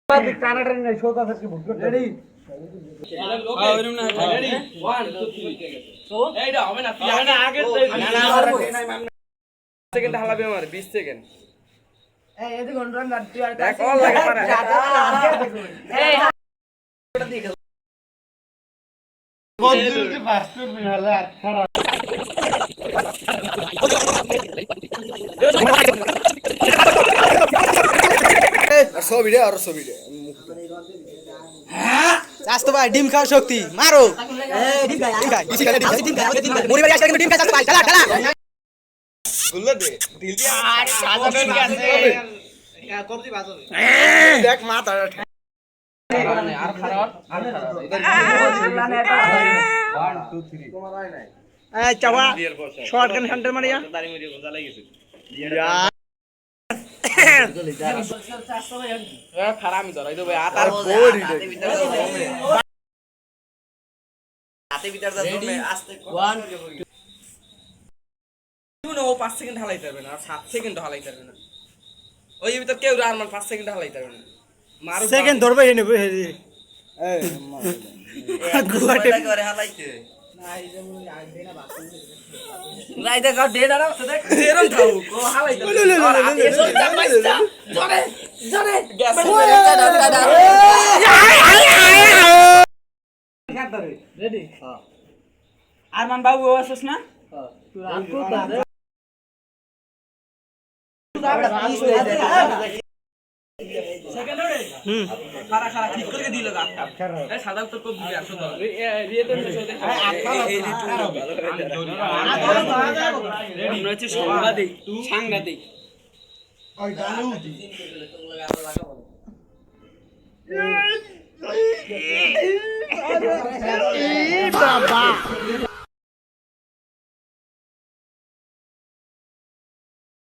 টানাটানি নাই শোক আছে কি ভুল করতে রেডি ওইরকম না রেডি 1 2 3 তো এইটা হবে না তুই আগে সেকেন্ড হালাবে আমার 20 সেকেন্ড এই এদি ঘন্টা না তুই আর দেখ অল লাগে পারে এই ওটা দেখো বন্ধুকে ফাস্ট করবি হলো আর খারাপ আর ছবি দে চাস্তো ভাই ডিম খাও শক্তি মারো ডিম খাই বেশি খাই ডিম খাই মুড়ি বাড়ি আসলে ডিম খাই চাস্তো ভাই খেলা খেলা গুলো দে ঢিল দিয়ে আরে সাজাবে কি আছে কবজি বাজবে দেখ মাথা আর খারাপ আর 1 2 3 তোমার আয় নাই এই চাওয়া শর্ট গান সেন্টার মারিয়া দাড়ি মুড়ি গোজা লাগিয়েছে খারামি ধরাই দেবে আতার বড়ি হাতে ভিতর দা তুমি আস্তে 1 2 নো 5 সেকেন্ড হালাইতে পারবে না 7 সেকেন্ড হালাইতে পারবে না ওই ভিতর কেউ আর মান 5 সেকেন্ড হালাইতে পারবে না মারু সেকেন্ড ধরবে হে নেবে এই গুয়াটে করে হালাইতে রাইদা কা ডে দাঁড়াও দেখ এরম থাও কো হালাইতে এসো চাপাইছা জরে জরে গ্যাস রেডি হ্যাঁ আরমান বাবু আসছ না হ্যাঁ তুই আমকো দাদা সেকেন্ড রে খারা খারা ঠিক করে দিল গা এই সাদা তো কো দিবি আসো দাও রিয়ে তো রেডি আমরা হচ্ছে সাংঘাতিক ওই ডালু বাবা